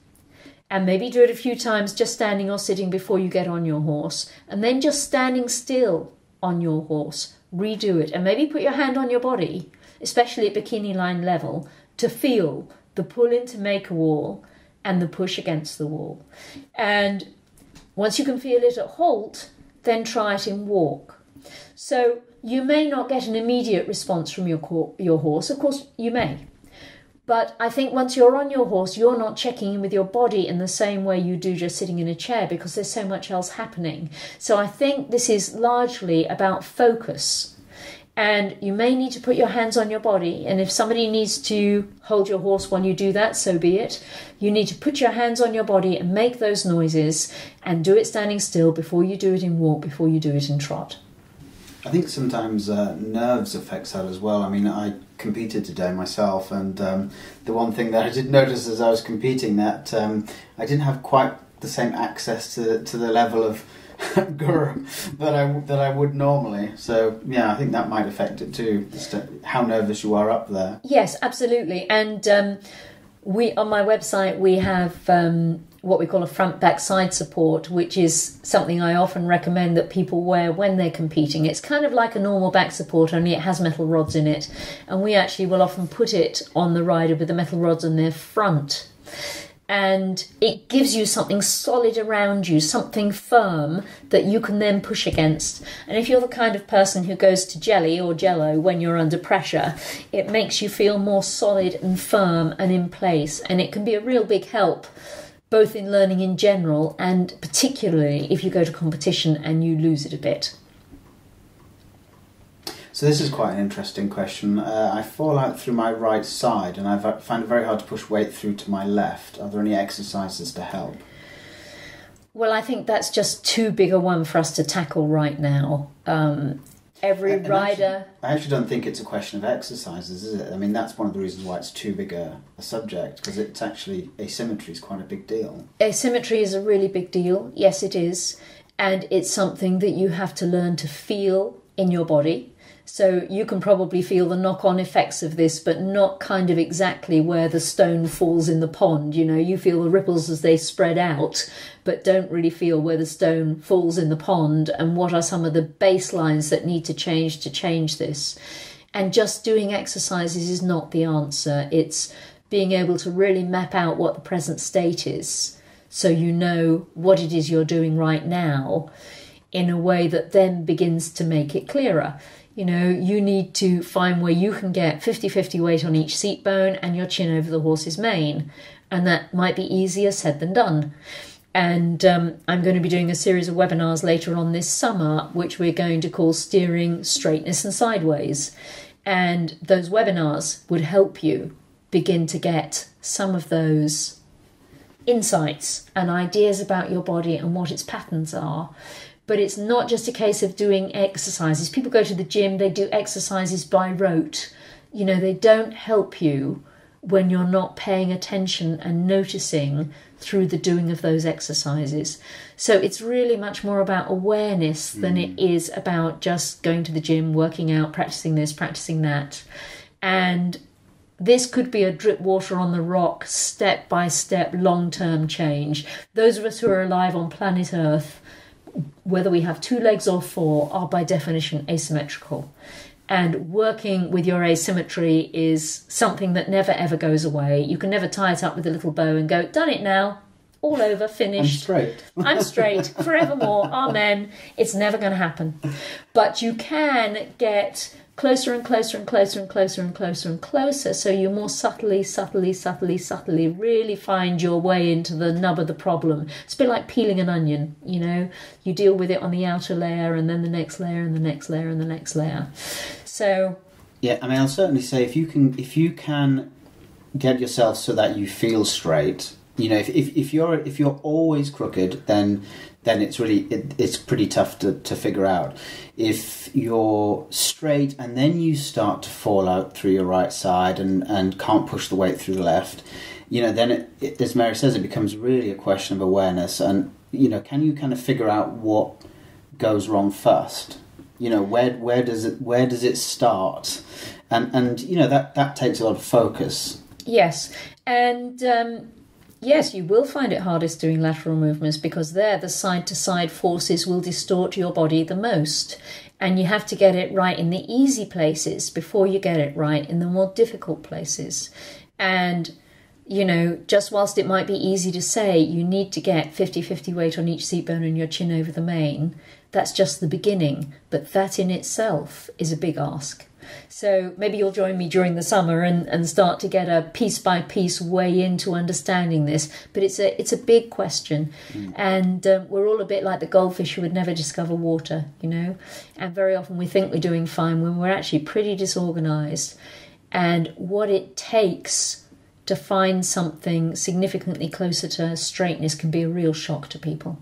and maybe do it a few times just standing or sitting before you get on your horse, and then just standing still on your horse, redo it, and maybe put your hand on your body, especially at bikini line level, to feel the pull in to make a wall and the push against the wall. And once you can feel it at halt, then try it in walk. So you may not get an immediate response from your horse. Of course you may. But I think once you're on your horse, you're not checking in with your body in the same way you do just sitting in a chair, because there's so much else happening. So I think this is largely about focus. And you may need to put your hands on your body. And if somebody needs to hold your horse while you do that, so be it. You need to put your hands on your body and make those noises and do it standing still before you do it in walk, before you do it in trot. I think sometimes nerves affects that as well. I mean, I competed today myself, and the one thing that I did notice as I was competing that I didn't have quite the same access to the level of grr that I would normally. So yeah, I think that might affect it too, just how nervous you are up there. Yes, absolutely. And we on my website we have what we call a front back side support, which is something I often recommend that people wear when they're competing. It's kind of like a normal back support, only it has metal rods in it, and we actually will often put it on the rider with the metal rods on their front. And it gives you something solid around you, something firm that you can then push against. And if you're the kind of person who goes to jelly or jello when you're under pressure, it makes you feel more solid and firm and in place. And it can be a real big help, both in learning in general and particularly if you go to competition and you lose it a bit. So this is quite an interesting question. I fall out through my right side and I find it very hard to push weight through to my left. Are there any exercises to help? Well, I think that's just too big a one for us to tackle right now. Every rider... I actually don't think it's a question of exercises, is it? I mean, that's one of the reasons why it's too big a subject, because it's actually, asymmetry is quite a big deal. Asymmetry is a really big deal, yes it is. And it's something that you have to learn to feel in your body. So you can probably feel the knock-on effects of this, but not kind of exactly where the stone falls in the pond. You know, you feel the ripples as they spread out, but don't really feel where the stone falls in the pond and what are some of the baselines that need to change this. And just doing exercises is not the answer. It's being able to really map out what the present state is, so you know what it is you're doing right now in a way that then begins to make it clearer. You know, you need to find where you can get 50-50 weight on each seat bone and your chin over the horse's mane. And that might be easier said than done. And I'm going to be doing a series of webinars later on this summer, which we're going to call Steering Straightness and Sideways. And those webinars would help you begin to get some of those insights and ideas about your body and what its patterns are. But it's not just a case of doing exercises. People go to the gym, they do exercises by rote. You know, they don't help you when you're not paying attention and noticing through the doing of those exercises. So it's really much more about awareness than it is about just going to the gym, working out, practicing this, practicing that. And this could be a drip water on the rock, step-by-step, long-term change. Those of us who are alive on planet Earth, whether we have 2 legs or 4, are by definition asymmetrical. And working with your asymmetry is something that never ever goes away. You can never tie it up with a little bow and go, done it now, all over, finished. I'm straight, forevermore, amen. It's never going to happen. But you can get closer and closer and closer and closer and closer and closer, so you more subtly really find your way into the nub of the problem. It's a bit like peeling an onion, you know. You deal with it on the outer layer and then the next layer and the next layer and the next layer. So yeah, I mean, I'll certainly say if you can get yourself so that you feel straight, you know, if you're always crooked, then it's pretty tough to figure out. If you're straight and then you start to fall out through your right side and can't push the weight through the left, you know, then it, as Mary says, it becomes really a question of awareness. And, you know, can you kind of figure out what goes wrong first? You know, where does it start? And you know, that takes a lot of focus. Yes, and yes, you will find it hardest doing lateral movements because there the side-to-side forces will distort your body the most. And you have to get it right in the easy places before you get it right in the more difficult places. And, you know, just whilst it might be easy to say you need to get 50-50 weight on each seat bone and your chin over the mane, that's just the beginning. But that in itself is a big ask. So maybe you'll join me during the summer and start to get a piece-by-piece way into understanding this. But it's a big question. And we're all a bit like the goldfish who would never discover water, you know. And very often we think we're doing fine when we're actually pretty disorganised. And what it takes to find something significantly closer to straightness can be a real shock to people.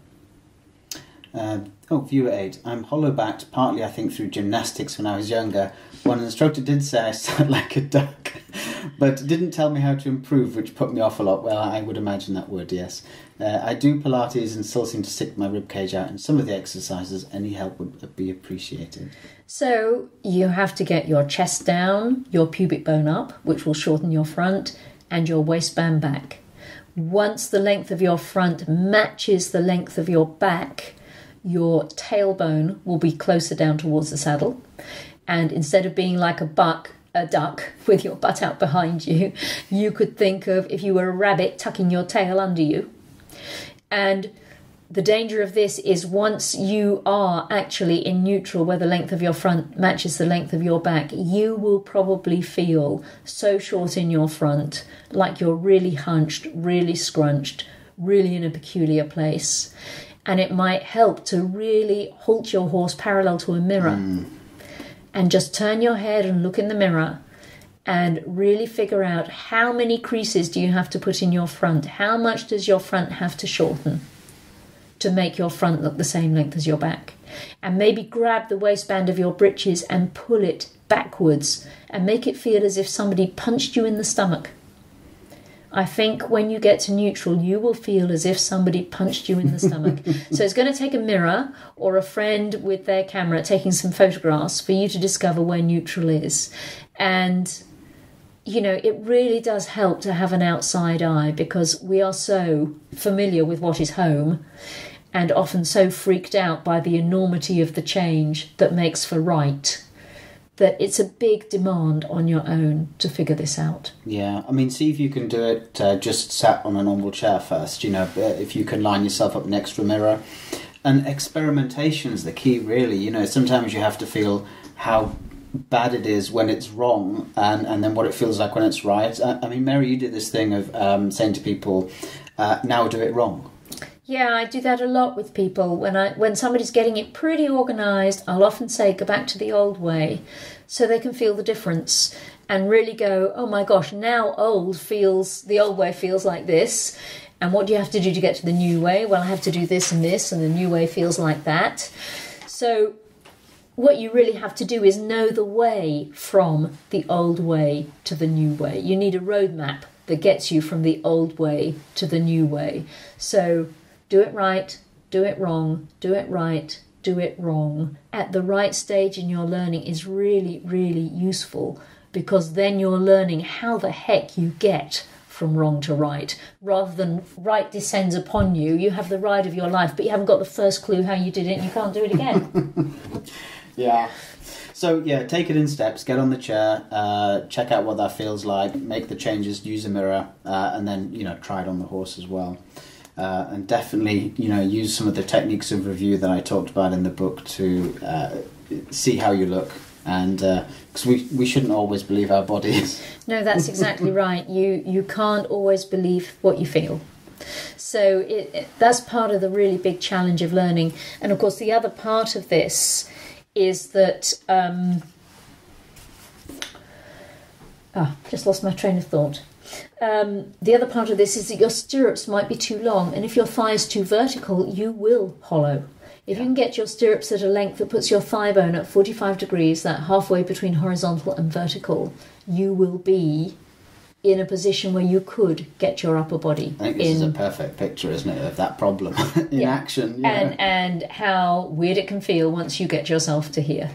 Viewer 8. I'm hollow-backed, partly I think through gymnastics when I was younger. One instructor did say I sound like a duck, but didn't tell me how to improve, which put me off a lot. Well, I would imagine that would, yes. I do Pilates and still seem to stick my ribcage out in some of the exercises. Any help would be appreciated. So you have to get your chest down, your pubic bone up, which will shorten your front, and your waistband back. Once the length of your front matches the length of your back, your tailbone will be closer down towards the saddle. And instead of being like a duck with your butt out behind you, you could think of, if you were a rabbit, tucking your tail under you. And the danger of this is once you are actually in neutral where the length of your front matches the length of your back, you will probably feel so short in your front, like you're really hunched, really scrunched, really in a peculiar place. And it might help to really halt your horse parallel to a mirror and just turn your head and look in the mirror and really figure out how many creases do you have to put in your front? How much does your front have to shorten to make your front look the same length as your back? And maybe grab the waistband of your breeches and pull it backwards and make it feel as if somebody punched you in the stomach. I think when you get to neutral, you will feel as if somebody punched you in the stomach. So it's going to take a mirror or a friend with their camera taking some photographs for you to discover where neutral is. And, you know, it really does help to have an outside eye because we are so familiar with what is home and often so freaked out by the enormity of the change that makes for right, that it's a big demand on your own to figure this out. Yeah, I mean, see if you can do it just sat on a normal chair first, you know, if you can line yourself up next to a mirror. And experimentation is the key, really. You know, sometimes you have to feel how bad it is when it's wrong and then what it feels like when it's right. I mean, Mary, you did this thing of saying to people, now do it wrong. Yeah, I do that a lot with people. When somebody's getting it pretty organised, I'll often say, go back to the old way so they can feel the difference and really go, oh my gosh, now the old way feels like this. And what do you have to do to get to the new way? Well, I have to do this, and the new way feels like that. So what you really have to do is know the way from the old way to the new way. You need a roadmap that gets you from the old way to the new way. So do it right, do it wrong, do it right, do it wrong. At the right stage in your learning is really, really useful, because then you're learning how the heck you get from wrong to right, rather than right descends upon you. You have the ride of your life, but you haven't got the first clue how you did it, and you can't do it again. Yeah. So, yeah, take it in steps, get on the chair, check out what that feels like, make the changes, use a mirror, and then, try it on the horse as well. And definitely, use some of the techniques of review that I talked about in the book to see how you look. And because we shouldn't always believe our bodies. No, that's exactly right. You can't always believe what you feel. So that's part of the really big challenge of learning. And of course, the other part of this is that... just lost my train of thought. The other part of this is that your stirrups might be too long, and if your thigh is too vertical, you will hollow. If you can get your stirrups at a length that puts your thigh bone at 45 degrees, that halfway between horizontal and vertical, you will be in a position where you could get your upper body. I think this is a perfect picture, isn't it, of that problem in action. And how weird it can feel once you get yourself to here.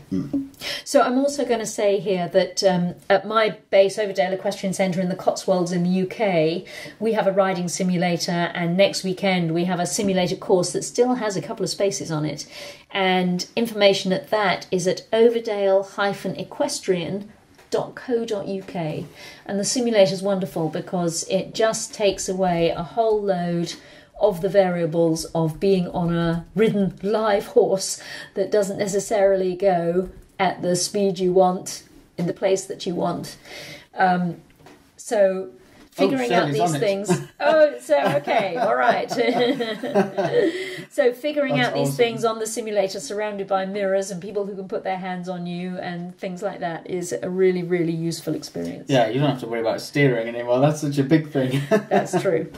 So I'm also going to say here that at my base, Overdale Equestrian Centre in the Cotswolds in the UK, we have a riding simulator, and next weekend we have a simulator course that still has a couple of spaces on it. And information at that is at overdale-equestrian.co.uk, and the simulator is wonderful because it just takes away a whole load of the variables of being on a ridden live horse that doesn't necessarily go at the speed you want in the place that you want. So figuring out these things. Okay, all right. So figuring out these things on the simulator, surrounded by mirrors and people who can put their hands on you and things like that, is a really, really useful experience. Yeah, you don't have to worry about steering anymore. That's such a big thing. That's true.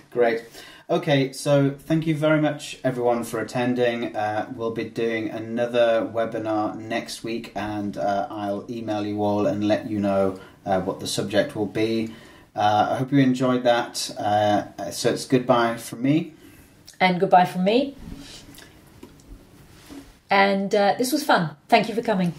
Great. Okay, so thank you very much, everyone, for attending. We'll be doing another webinar next week, and I'll email you all and let you know what the subject will be. I hope you enjoyed that. So it's goodbye from me. And goodbye from me. And this was fun. Thank you for coming.